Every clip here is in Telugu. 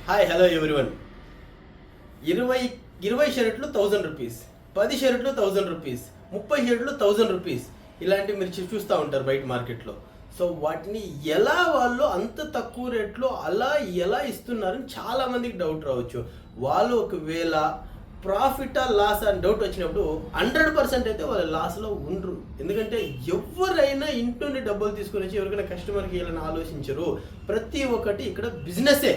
Hi hello everyone. 20 షర్ట్లు 1000 రూపీస్, 10 షర్ట్లు 1000 రూపీస్, 30 షర్ట్లు 1000 రూపీస్ ఇలాంటివి మీరు చూస్తూ ఉంటారు బయట మార్కెట్లో. సో వాటిని ఎలా వాళ్ళు అంత తక్కువ రేట్లో అలా ఎలా ఇస్తున్నారని చాలామందికి డౌట్ రావచ్చు. వాళ్ళు ఒకవేళ ప్రాఫిటా లాస్ అని డౌట్ వచ్చినప్పుడు 100% అయితే వాళ్ళ లాస్లో ఉండరు. ఎందుకంటే ఎవరైనా ఇంటి నుండి డబ్బులు తీసుకొని వచ్చి ఎవరికైనా కస్టమర్కి వెళ్ళని ఆలోచించరు. ప్రతి ఒక్కటి ఇక్కడ బిజినెసే.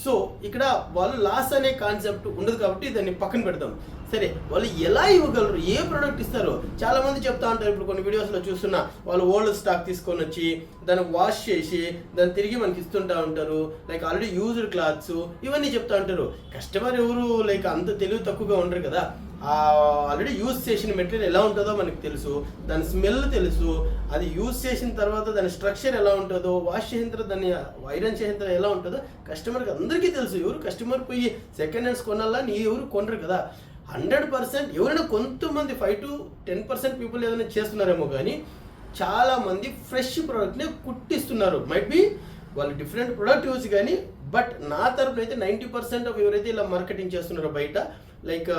సో ఇక్కడ వాళ్ళు లాస్ అనే కాన్సెప్ట్ ఉండదు కాబట్టి దాన్ని పక్కన పెడదాం. సరే, వాళ్ళు ఎలా ఇవ్వగలరు, ఏ ప్రోడక్ట్ ఇస్తారు? చాలా మంది చెప్తా ఉంటారు. ఇప్పుడు కొన్ని వీడియోస్లో చూస్తున్నా, వాళ్ళు ఓల్డ్ స్టాక్ తీసుకొని వచ్చి దాన్ని వాష్ చేసి దాన్ని తిరిగి మనకి ఇస్తుంటా ఉంటారు. లైక్ ఆల్రెడీ యూజ్డ్ క్లాత్స్ ఇవన్నీ చెప్తా ఉంటారు. కస్టమర్ ఎవరు లైక్ అంత తెలివి తక్కువగా ఉండరు కదా. ఆల్రెడీ యూజ్ చేసిన మెటీరియల్ ఎలా ఉంటుందో మనకు తెలుసు, దాని స్మెల్ తెలుసు, అది యూజ్ చేసిన తర్వాత దాని స్ట్రక్చర్ ఎలా ఉంటుందో, వాష్ చేసిన తర్వాత దాన్ని ఐరన్ చేసిన తర్వాత ఎలా ఉంటుందో కస్టమర్కి అందరికీ తెలుసు. ఎవరు కస్టమర్ పోయి సెకండ్ హ్యాండ్స్ కొనాలా నీ ఎవరు కొనరు కదా. 100% ఎవరైనా కొంతమంది 5 to 10% పీపుల్ ఏదైనా చేస్తున్నారేమో, కానీ చాలామంది ఫ్రెష్ ప్రోడక్ట్ని కుట్టిస్తున్నారు. మైట్ బి వాళ్ళు డిఫరెంట్ ప్రోడక్ట్ యూజ్, కానీ బట్ నా తరపున అయితే 90% ఆఫ్ ఎవరైతే ఇలా మార్కెటింగ్ చేస్తున్నారో బయట, లైక్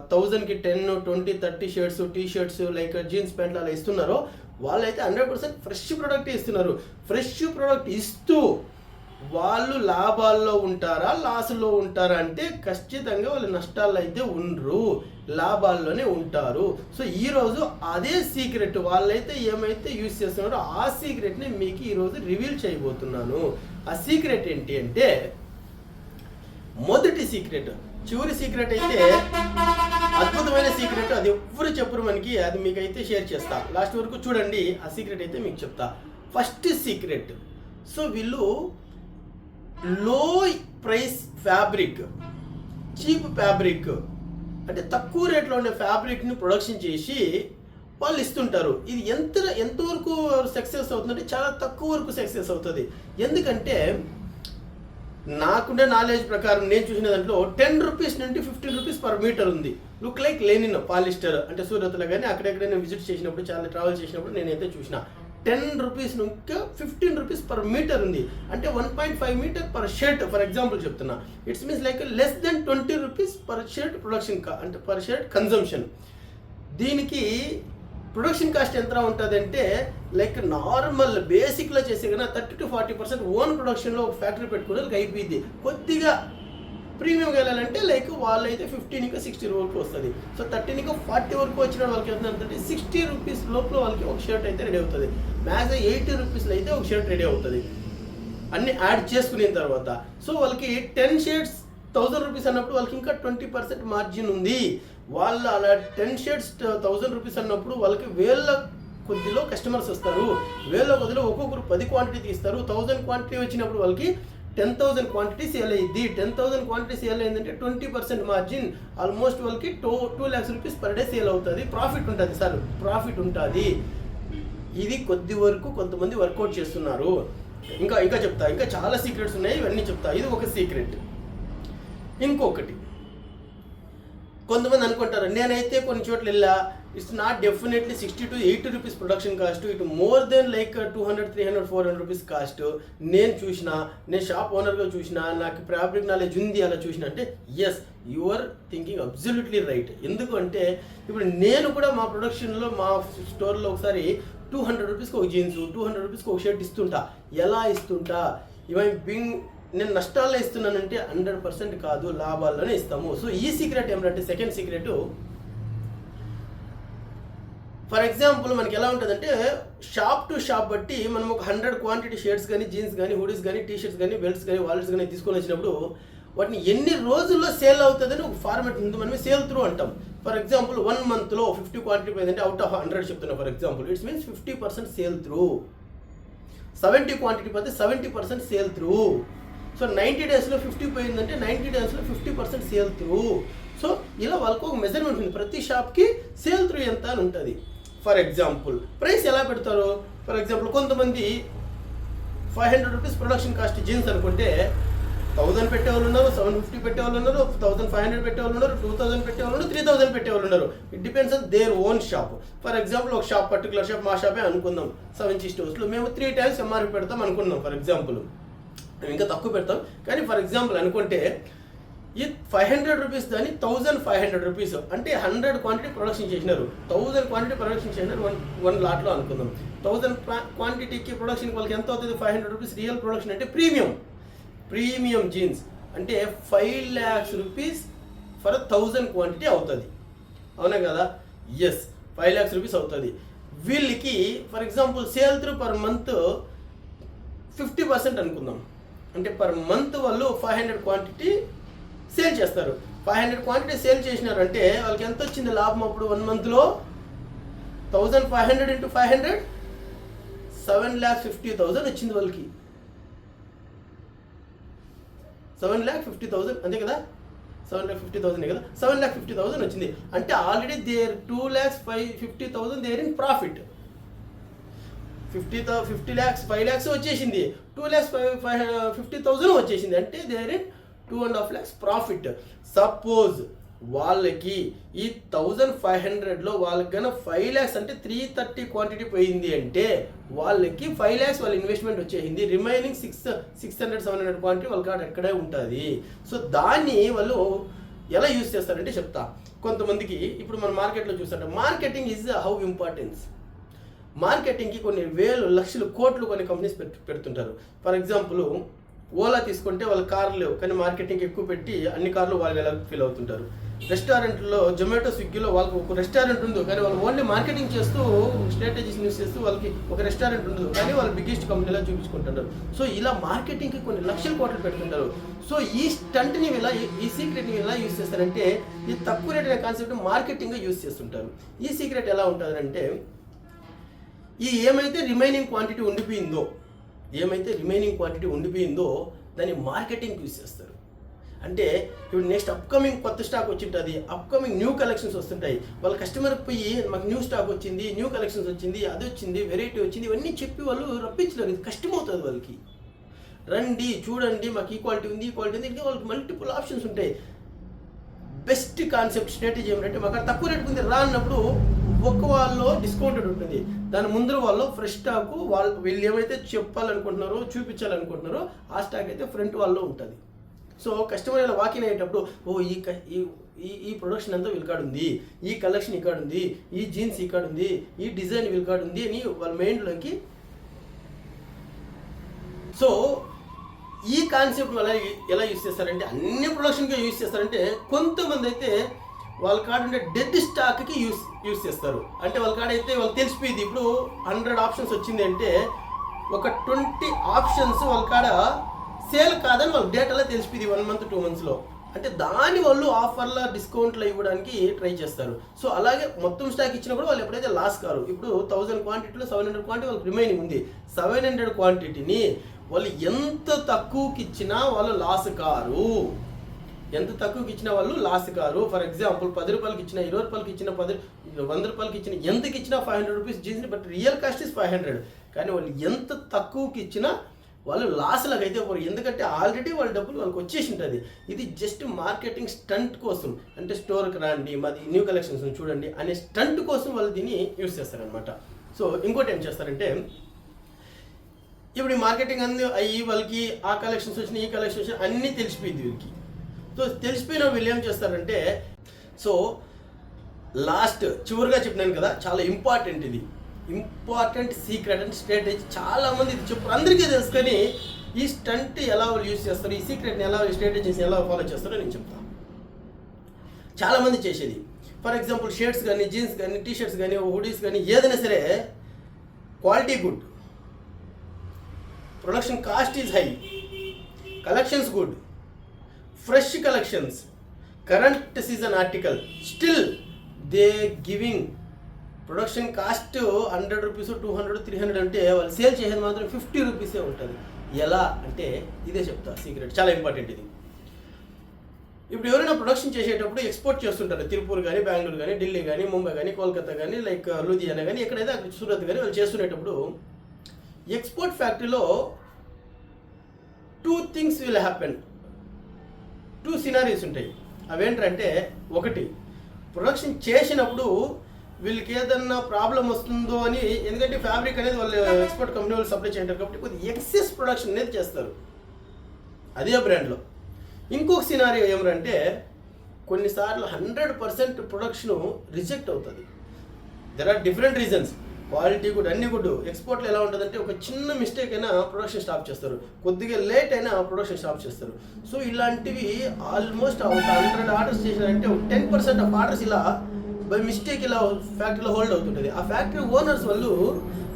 1000కి 10, 20, 30 shirts, T shirts, like jeans ప్యాంట్లు అలా ఇస్తున్నారో వాళ్ళైతే 100% ఫ్రెష్ ప్రోడక్ట్ ఇస్తున్నారు. ఫ్రెష్ ప్రోడక్ట్ ఇస్తూ వాళ్ళు లాభాల్లో ఉంటారా లాస్లో ఉంటారా అంటే ఖచ్చితంగా వాళ్ళు నష్టాల్లో అయితే ఉండరు, లాభాల్లోనే ఉంటారు. సో ఈరోజు అదే సీక్రెట్ వాళ్ళైతే ఏమైతే యూజ్ చేస్తున్నారో ఆ సీక్రెట్ని మీకు ఈరోజు రివీల్ చేయబోతున్నాను. ఆ సీక్రెట్ ఏంటి అంటే, మొదటి సీక్రెట్, చివరి సీక్రెట్ అయితే అద్భుతమైన సీక్రెట్, అది ఎవ్వరు చెప్పరు మనకి, అది మీకైతే షేర్ చేస్తా. లాస్ట్ వరకు చూడండి, ఆ సీక్రెట్ అయితే మీకు చెప్తా. ఫస్ట్ సీక్రెట్, సో వీళ్ళు లో ప్రైస్ ఫ్యాబ్రిక్, చీప్ ఫ్యాబ్రిక్ అంటే తక్కువ రేట్లో ఉండే ఫ్యాబ్రిక్ని ప్రొడక్షన్ చేసి వాళ్ళు ఇస్తుంటారు. ఇది ఎంతవరకు సక్సెస్ అవుతుందంటే చాలా తక్కువ వరకు సక్సెస్ అవుతుంది. ఎందుకంటే నాకుండే నాలెడ్జ్ ప్రకారం నేను చూసిన దాంట్లో 10 రూపీస్ నుండి 15 రూపీస్ పర్ మీటర్ ఉంది. లుక్ లైక్ లెనిన్ పాలిస్టర్ అంటే సూరత్లో కానీ అక్కడెక్కడ నేను విజిట్ చేసినప్పుడు, చాలా ట్రావెల్ చేసినప్పుడు నేనైతే చూసిన 10 రూపీస్ నుంచి 15 రూపీస్ పర్ మీటర్ ఉంది. అంటే 1.5 metre per shirt. For example చెప్తున్నా, it's means like less than 20 rupees per shirt production అంటే పర్ షర్ట్ కన్జంప్షన్. దీనికి ప్రొడక్షన్ కాస్ట్ ఎంత ఉంటుంది అంటే, లైక్ నార్మల్ బేసిక్లో చేసే కన్నా 30 to 40% ఓన్ ప్రొడక్షన్లో ఒక ఫ్యాక్టరీ పెట్టుకునే అయిపోయింది. కొద్దిగా ప్రీమియంగా వెళ్ళాలంటే లైక్ వాళ్ళైతే 15 ఇంకా 60 వరకు వస్తుంది. సో 30 ఇంకా 40 వరకు వచ్చిన వాళ్ళకి ఎంత 60 రూపీస్ లోపల వాళ్ళకి ఒక షర్ట్ అయితే రెడీ అవుతుంది. మ్యాక్స్ 80 రూపీస్లో అయితే ఒక షర్ట్ రెడీ అవుతుంది అన్ని యాడ్ చేసుకున్న తర్వాత. సో వాళ్ళకి 10 షర్ట్స్ 1000 రూపీస్ అన్నప్పుడు వాళ్ళకి ఇంకా 20% మార్జిన్ ఉంది. వాళ్ళు అలా 10 షర్ట్స్ 1000 రూపీస్ అన్నప్పుడు వాళ్ళకి వేల కొద్దిలో కస్టమర్స్ వస్తారు. వేల కొద్దిలో ఒక్కొక్కరు 10 క్వాంటిటీ తీస్తారు. 1000 క్వాంటిటీ వచ్చినప్పుడు వాళ్ళకి 10,000 క్వాంటిటీ సేల్ అయ్యింది. 10,000 క్వాంటిటీ సేల్ అయిందంటే 20% మార్జిన్, ఆల్మోస్ట్ వాళ్ళకి 2 lakhs rupees per day sale అవుతుంది. ప్రాఫిట్ ఉంటుంది సార్, ప్రాఫిట్ ఉంటుంది. ఇది కొద్ది వరకు కొంతమంది వర్కౌట్ చేస్తున్నారు. ఇంకా చెప్తా, ఇంకా చాలా సీక్రెట్స్ ఉన్నాయి, ఇవన్నీ చెప్తా. ఇది ఒక సీక్రెట్. ఇంకొకటి, కొంతమంది అనుకుంటారు నేనైతే కొన్ని చోట్ల వెళ్ళా, it's not definitely 60 to 80 rupees production cost, ఇటు more than like 200, 300, 400 rupees cost. నేను చూసిన, నేను షాప్ ఓనర్గా చూసిన, నాకు ఫ్యాబ్రిక్ నాలెడ్జ్ ఉంది అలా చూసిన అంటే yes, you are thinking absolutely right. ఎందుకు అంటే ఇప్పుడు నేను కూడా మా ప్రొడక్షన్లో మా స్టోర్లో ఒకసారి 200 రూపీస్కి ఒక జీన్స్, 200 రూపీస్కి ఒక షర్ట్ ఇస్తుంటా. ఎలా ఇస్తుంటా? నేను నష్టాల్లో ఇస్తున్నానంటే 100% కాదు, లాభాల్లోనే ఇస్తాము. సో ఈ సీక్రెట్ ఏమిటంటే, సెకండ్ సీక్రెట్, ఫర్ ఎగ్జాంపుల్ మనకి ఎలా ఉంటుందంటే షాప్ టు షాప్ బట్టి మనం ఒక 100 క్వాంటిటీ షర్ట్స్ కానీ, జీన్స్ కానీ, హుడీస్ కానీ, టీ షర్ట్స్ కానీ, బెల్ట్స్ కానీ, వాలెట్స్ కానీ తీసుకొని వచ్చినప్పుడు వాటిని ఎన్ని రోజుల్లో సేల్ అవుతుందని ఒక ఫార్మాట్ ఉంది. మనం సేల్ త్రూ అంటాం. ఫర్ ఎగ్జాంపుల్ 1 monthలో 50 క్వాంటిటీ పోయిందంటే అవుట్ ఆఫ్ 100 చెప్తున్నా for example, it's means 50% sale through. 70 quantity పోతే 70% సేల్ త్రూ. సో 90 డేస్లో 50 పోయిందంటే 90 డేస్లో 50% సేల్ త్రూ. సో ఇలా వాళ్ళకు ఒక మెజర్మెంట్ ఉంది, ప్రతి షాప్కి సేల్ త్రూ ఎంత అని ఉంటుంది. ఫర్ ఎగ్జాంపుల్ ప్రైస్ ఎలా పెడతారు? ఫర్ ఎగ్జాంపుల్ కొంతమంది 500 రూపీస్ ప్రొడక్షన్ కాస్ట్ జీన్స్ అనుకుంటే 1000 పెట్టేవాళ్ళు ఉన్నారు, 750 పెట్టేవాళ్ళు ఉన్నారు, 1500 పెట్టేవాళ్ళు ఉన్నారు, 2000 పెట్టేవాళ్ళు ఉన్నారు, 3000 పెట్టేవాళ్ళు ఉన్నారు. It depends on their own shop. For example ఒక షాప్, పర్టికులర్ షాప్, మా షాపే అనుకుందాం, 7 stores, మేము 3 times ఎంఆర్పి పెడతాం అనుకుందాం ఫర్ ఎగ్జాంపుల్. మేము ఇంకా తక్కువ పెడతాం. కానీ ఫర్ ఎగ్జాంపుల్ అనుకుంటే ఈ 500 రూపీస్ దాన్ని 1500 రూపీస్ అంటే 100 క్వాంటిటీ ప్రొడక్షన్ చేసినారు, 1000 క్వాంటిటీ ప్రొడక్షన్ చేసినారు వన్ లాట్లో అనుకుందాం. 1000 క్వాంటిటీకి ప్రొడక్షన్ వాళ్ళకి ఎంత అవుతుంది? 500 రూపీస్. రియల్ ప్రొడక్షన్ అంటే ప్రీమియం జీన్స్ అంటే 5 lakhs రూపీస్ ఫర్ 1000 క్వాంటిటీ అవుతుంది. అవునా కదా? ఎస్, 5 lakhs రూపీస్ అవుతుంది. వీళ్ళకి for example sale through per month 50% అనుకుందాం. అంటే పర్ మంత్ వాళ్ళు 500 క్వాంటిటీ సేల్ చేస్తారు. 500 క్వాంటిటీ సేల్ చేసినారంటే వాళ్ళకి ఎంత వచ్చింది లాభం అప్పుడు 1 మంత్లో? 1500 into 500 7,50,000 వచ్చింది వాళ్ళకి. 7,50,000 అంతే కదా? 7,50,000 కదా? 7,50,000 వచ్చింది. అంటే already there 2,50,000 there in profit. 50 lakhs 5 lakhs వచ్చేసింది, 2,50,000 వచ్చేసింది. అంటే there in 2.5 lakhs profit. Suppose వాళ్ళకి ఈ 1500లో వాళ్ళకి కన్నా 5 lakhs అంటే 330 క్వాంటిటీ పోయింది అంటే వాళ్ళకి 5 lakhs వాళ్ళ ఇన్వెస్ట్మెంట్ వచ్చేసింది. రిమైనింగ్ 600-700 క్వాంటిటీ వాళ్ళ కాడ ఎక్కడే ఉంటుంది. సో దాన్ని వాళ్ళు ఎలా యూజ్ చేస్తారంటే చెప్తా. కొంతమందికి ఇప్పుడు మన మార్కెట్లో చూస్తుంటే మార్కెటింగ్ ఈజ్ హౌ ఇంపార్టెన్స్. మార్కెటింగ్కి కొన్ని వేలు లక్షలు కోట్లు కొన్ని కంపెనీస్ పెడుతుంటారు. ఫర్ ఎగ్జాంపుల్ ఓలా తీసుకుంటే వాళ్ళ కార్లు లేవు కానీ మార్కెటింగ్ ఎక్కువ పెట్టి అన్ని కార్లు వాళ్ళు ఎలా ఫీల్ అవుతుంటారు. రెస్టారెంట్లో జొమాటో స్విగ్గీలో వాళ్ళకి ఒక రెస్టారెంట్ ఉంది కానీ వాళ్ళు ఓన్లీ మార్కెటింగ్ చేస్తూ స్ట్రాటజీస్ యూస్ చేస్తూ వాళ్ళకి ఒక రెస్టారెంట్ ఉండదు కానీ వాళ్ళు బిగ్గెస్ట్ కంపెనీలా చూపించుకుంటుంటారు. సో ఇలా మార్కెటింగ్కి కొన్ని లక్షల కోట్లు పెడుతుంటారు. సో ఈ స్టంట్ని ఇలా ఈ సీక్రెట్ని ఎలా యూస్ చేస్తారంటే ఈ తక్కువ రేట్ అనే కాన్సెప్ట్ మార్కెటింగ్గా యూస్ చేస్తుంటారు. ఈ సీక్రెట్ ఎలా ఉంటుందంటే ఈ ఏమైతే రిమైనింగ్ క్వాంటిటీ ఉండిపోయిందో దాన్ని మార్కెటింగ్ యూజ్ చేస్తారు. అంటే ఇప్పుడు నెక్స్ట్ అప్కమింగ్ కొత్త స్టాక్ వచ్చింటుంది, అప్కమింగ్ న్యూ కలెక్షన్స్ వస్తుంటాయి. వాళ్ళ కస్టమర్కి పోయి మాకు న్యూ స్టాక్ వచ్చింది, న్యూ కలెక్షన్స్ వచ్చింది, అది వచ్చింది, వెరైటీ వచ్చింది, ఇవన్నీ చెప్పి వాళ్ళు రప్పించలేరు. ఇది కష్టం అవుతుంది వాళ్ళకి. రండి చూడండి మాకు ఈ క్వాలిటీ ఉంది, ఇంకా వాళ్ళకి మల్టిపుల్ ఆప్షన్స్ ఉంటాయి. బెస్ట్ కాన్సెప్ట్ స్ట్రాటజీ ఏమిటంటే మాకు తక్కువ రేట్ ఉంది రా అన్నప్పుడు ఒక్క వాళ్ళలో డిస్కౌంటెడ్ ఉంటుంది, దాని ముందు వాళ్ళు ఫ్రెష్ స్టాకు వీళ్ళు ఏమైతే చెప్పాలనుకుంటున్నారో చూపించాలనుకుంటున్నారో ఆ స్టాక్ అయితే ఫ్రంట్ వాళ్ళలో ఉంటుంది. సో కస్టమర్ ఇలా వాకిన్ అయ్యేటప్పుడు ఈ ప్రొడక్షన్ అంతా వీళ్ళకాడ ఉంది, ఈ కలెక్షన్ ఇక్కడ ఉంది, ఈ జీన్స్ ఇక్కడ ఉంది, ఈ డిజైన్ వీళ్ళకాడ ఉంది అని వాళ్ళ మైండ్లోకి. సో ఈ కాన్సెప్ట్ ఎలా యూస్ చేస్తారంటే అన్ని ప్రొడక్షన్గా యూస్ చేస్తారంటే కొంతమంది అయితే వాళ్ళ కాడ ఉండే డెడ్ స్టాక్కి యూస్ చేస్తారు. అంటే వాళ్ళ కాడ అయితే వాళ్ళు తెలిసిపోయింది ఇప్పుడు 100 ఆప్షన్స్ వచ్చింది అంటే ఒక 20 ఆప్షన్స్ వాళ్ళ కాడ సేల్ కాదని వాళ్ళ డేటాలో తెలిసిపోయింది 1 month 2 monthsలో. అంటే దాని వాళ్ళు ఆఫర్ల డిస్కౌంట్లు ఇవ్వడానికి ట్రై చేస్తారు. సో అలాగే మొత్తం స్టాక్ ఇచ్చినా కూడా వాళ్ళు ఎప్పుడైతే లాస్ కారు. ఇప్పుడు 1000 క్వాంటిటీలో 700 క్వాంటిటీ వాళ్ళకి రిమైనింగ్ ఉంది. 700 క్వాంటిటీని వాళ్ళు ఎంత తక్కువకి ఇచ్చినా వాళ్ళు లాస్ కారు. ఫర్ ఎగ్జాంపుల్ 10 రూపాయలకి ఇచ్చిన, 20 రూపాయలకి ఇచ్చిన, 100 రూపాయలకి ఇచ్చిన, ఎంతకి ఇచ్చినా 500 rupees jeans, but real cost is 500. కానీ వాళ్ళు ఎంత తక్కువకి ఇచ్చినా వాళ్ళు లాస్లకు అయితే పోరు. ఎందుకంటే ఆల్రెడీ వాళ్ళ డబ్బులు వాళ్ళకి వచ్చేసి ఉంటుంది. ఇది జస్ట్ మార్కెటింగ్ స్టంట్ కోసం, అంటే స్టోర్కి రండి మాది న్యూ కలెక్షన్స్ చూడండి అనే స్టంట్ కోసం వాళ్ళు దీన్ని యూజ్ చేస్తారనమాట. సో ఇంకోటి ఏం చేస్తారంటే ఇప్పుడు ఈ మార్కెటింగ్ అయ్యి వాళ్ళకి ఆ కలెక్షన్స్ వచ్చినాయి, ఈ కలెక్షన్స్ వచ్చినాయి అన్నీ తెలిసిపోయింది వీళ్ళకి. సో తెలిసిపోయిన వీళ్ళు ఏం చేస్తారంటే సో లాస్ట్ చివరిగా చెప్పినాను కదా చాలా ఇంపార్టెంట్, ఇది ఇంపార్టెంట్ సీక్రెట్ అండ్ స్ట్రాటజీ. చాలామంది ఇది చెప్పారు, అందరికీ తెలుసు. కానీ ఈ స్టంట్ ఎలా వాళ్ళు యూజ్ చేస్తారు, ఈ సీక్రెట్ని ఎలా స్ట్రాటజీస్ ఎలా ఫాలో చేస్తారో నేను చెప్తాను. చాలామంది చేసేది ఫర్ ఎగ్జాంపుల్ షర్ట్స్ కానీ, జీన్స్ కానీ, టీషర్ట్స్ కానీ, హుడీస్ కానీ ఏదైనా సరే quality good, production cost is high, collections good, fresh collections, current season article, still they giving production cost 100 rupees 200 300 అంటే వాళ్ళు సేల్ చేసేది మాత్రం 50 రూపీసే ఉంటుంది. ఎలా అంటే ఇదే చెప్తా సీక్రెట్, చాలా ఇంపార్టెంట్ ఇది. ఇప్పుడు ఎవరైనా ప్రొడక్షన్ చేసేటప్పుడు ఎక్స్పోర్ట్ చేస్తుంటారు, తిరుపూర్ కానీ, బెంగళూరు కానీ, ఢిల్లీ కానీ, ముంబై కానీ, కోల్కతా కానీ, లైక్ లూధియానా కానీ, ఎక్కడైతే అక్కడ సూరత్ కానీ వాళ్ళు చేస్తునేటప్పుడు ఎక్స్పోర్ట్ ఫ్యాక్టరీలో 2 things విల్ హ్యాపెన్, 2 scenarios ఉంటాయి. అవేంటంటే ఒకటి, ప్రొడక్షన్ చేసినప్పుడు వీళ్ళకి ఏదన్నా ప్రాబ్లం వస్తుందో అని, ఎందుకంటే ఫ్యాబ్రిక్ అనేది వాళ్ళు ఎక్స్పోర్ట్ కంపెనీ వాళ్ళు సప్లై చేయంటారు కాబట్టి కొద్దిగా ఎక్సెస్ ప్రొడక్షన్ అనేది చేస్తారు. అదే బ్రాండ్లో. ఇంకొక సినారియో ఏమంటే కొన్నిసార్లు 100% ప్రొడక్షన్ రిజెక్ట్ అవుతుంది. There are different reasons. Quality good, అన్ని గుడ్. ఎక్స్పోర్ట్లో ఎలా ఉంటుందంటే ఒక చిన్న మిస్టేక్ అయినా ప్రొడక్షన్ స్టాప్ చేస్తారు, కొద్దిగా లేట్ అయినా ప్రొడక్షన్ స్టాప్ చేస్తారు. సో ఇలాంటివి ఆల్మోస్ట్ ఒక 100 ఆర్డర్స్ చేశారంటే 10% ఆఫ్ ఆర్డర్స్ ఇలా బై మిస్టేక్ ఇలా ఫ్యాక్టరీలో హోల్డ్ అవుతుంటుంది. ఆ ఫ్యాక్టరీ ఓనర్స్ వాళ్ళు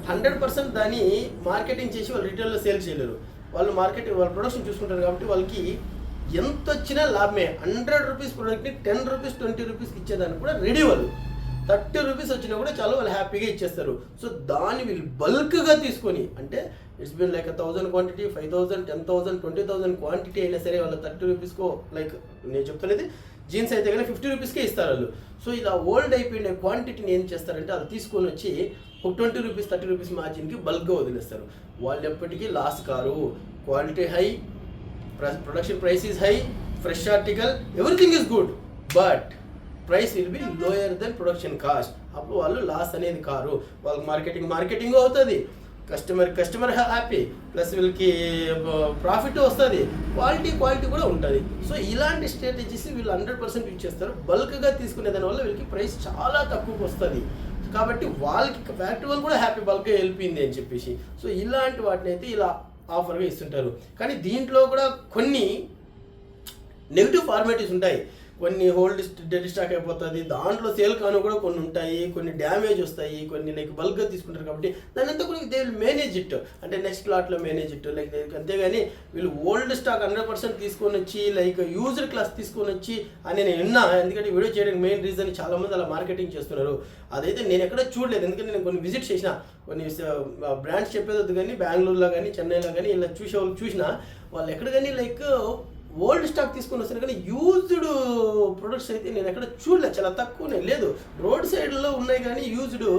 100% దాన్ని మార్కెటింగ్ చేసి వాళ్ళు రిటైల్లో సేల్ చేయలేరు. వాళ్ళు వాళ్ళ ప్రొడక్షన్ చూసుకుంటారు కాబట్టి వాళ్ళకి ఎంత వచ్చినా లాభమే. 100 రూపీస్ ప్రోడక్ట్ని 10 రూపీస్ 20 రూపీస్కి ఇచ్చేదానికి కూడా రెడీ. వాళ్ళు 30 రూపీస్ వచ్చినా కూడా చాలా వాళ్ళు హ్యాపీగా ఇచ్చేస్తారు. సో దాన్ని వీళ్ళు బల్క్గా తీసుకొని, అంటే it's been like 1000 quantity, 5000, 10,000, 20,000 quantity అయినా సరే వాళ్ళు 30 రూపీస్కో, లైక్ నేను చెప్తున్నది జీన్స్ అయితే కానీ 50 రూపీస్కే ఇస్తారు వాళ్ళు. సో ఇలా ఓల్డ్ అయిపోయిన క్వాంటిటీని ఏం చేస్తారంటే అది తీసుకొని వచ్చి ఒక 20 రూపీస్ 30 రూపీస్ మార్జిన్కి బల్క్గా వదిలేస్తారు. వాళ్ళు ఎప్పటికీ లాస్ కారు. Quality high, production price is high, fresh article, everything is good, but price will be lower than production cost. అప్పుడు వాళ్ళు లాస్ అనేది కారు. వాళ్ళకి మార్కెటింగ్ అవుతుంది, కస్టమర్ హ్యాపీ, ప్లస్ వీళ్ళకి ప్రాఫిట్ వస్తుంది, క్వాలిటీ కూడా ఉంటుంది. సో ఇలాంటి స్ట్రాటజీస్ వీళ్ళు 100% యూజ్ చేస్తారు. బల్క్గా తీసుకునే దానివల్ల వీళ్ళకి ప్రైస్ చాలా తక్కువకి వస్తుంది. కాబట్టి వాళ్ళకి ఫ్యాక్టరీ వాళ్ళు కూడా హ్యాపీ, బల్క్గా వెళ్ళిపోయింది అని చెప్పేసి. సో ఇలాంటి వాటిని అయితే ఇలా ఆఫర్గా ఇస్తుంటారు. కానీ దీంట్లో కూడా కొన్ని నెగిటివ్ ఫార్మాలిటీస్ ఉంటాయి. కొన్ని హోల్డ్ డెడ్ స్టాక్ అయిపోతుంది, దాంట్లో సేల్ కాను కూడా కొన్ని ఉంటాయి, కొన్ని డ్యామేజ్ వస్తాయి, కొన్ని లైక్ బల్క్గా తీసుకుంటారు. కాబట్టి దాని అంతా కూడా దే విల్ మేనేజ్ ఇట్, అంటే నెక్స్ట్ లాట్లో మేనేజ్ ఇట్ లైక్. అంతేగాని వీళ్ళు ఓల్డ్ స్టాక్ 100% తీసుకొని వచ్చి లైక్ యూజ్డ్ క్లాస్ తీసుకొని వచ్చి అని నేను విన్నా. ఎందుకంటే వీడియో చేయడానికి మెయిన్ రీజన్ చాలామంది అలా మార్కెటింగ్ చేస్తున్నారు. అదైతే నేను ఎక్కడ చూడలేదు, ఎందుకంటే నేను కొన్ని విజిట్ చేసిన, కొన్ని బ్రాండ్స్ చెప్పేది కానీ బెంగళూరులో కానీ చెన్నైలో కానీ ఇలా చూసిన వాళ్ళు ఎక్కడ కానీ లైక్ ఓల్డ్ స్టాక్ తీసుకొని వస్తారు. కానీ యూజ్డ్ ప్రొడక్ట్స్ అయితే నేను ఎక్కడ చూడలేదు, చాలా తక్కువనే. లేదు, రోడ్ సైడ్లో ఉన్నాయి కానీ యూజ్డ్,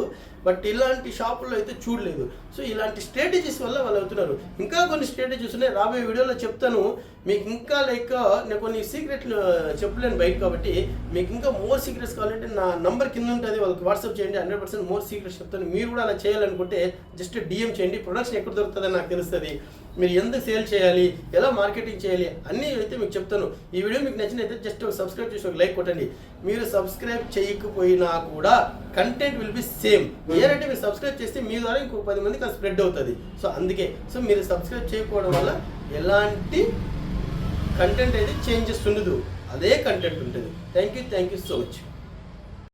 బట్ ఇలాంటి షాపుల్లో అయితే చూడలేదు. సో ఇలాంటి స్ట్రాటజీస్ వల్ల వాళ్ళు అవుతున్నారు. ఇంకా కొన్ని స్ట్రాటజీస్ ఉన్నాయి, రాబోయే వీడియోలో చెప్తాను మీకు. ఇంకా లైక్ నేను కొన్ని సీక్రెట్లు చెప్పలేను బయట, కాబట్టి మీకు ఇంకా మోర్ సీక్రెట్స్ కావాలంటే నా నంబర్ కింద ఉంటుంది, వాళ్ళకి వాట్సాప్ చేయండి. 100% మోర్ సీక్రెట్స్ చెప్తాను. మీరు కూడా అలా చేయాలనుకుంటే జస్ట్ DM చేయండి. ప్రొడక్షన్ ఎక్కడ దొరుకుతుందని నాకు తెలుస్తుంది, మీరు ఎందుకు సేల్ చేయాలి, ఎలా మార్కెటింగ్ చేయాలి అన్నీ అయితే మీకు చెప్తాను. ఈ వీడియో మీకు నచ్చినైతే జస్ట్ సబ్స్క్రైబ్ చేసి ఒక లైక్ కొట్టండి. మీరు సబ్స్క్రైబ్ చేయకపోయినా కూడా కంటెంట్ విల్ బి సేమ్. ఏంటంటే మీరు సబ్స్క్రైబ్ చేస్తే మీ ద్వారా ఇంకో 10 మందికి అది స్ప్రెడ్ అవుతుంది. సో అందుకే మీరు సబ్స్క్రైబ్ చేయకపోవడం వల్ల ఎలాంటి కంటెంట్ అయితే చేంజెస్ ఉండదు, అదే కంటెంట్ ఉంటుంది. Thank you so much.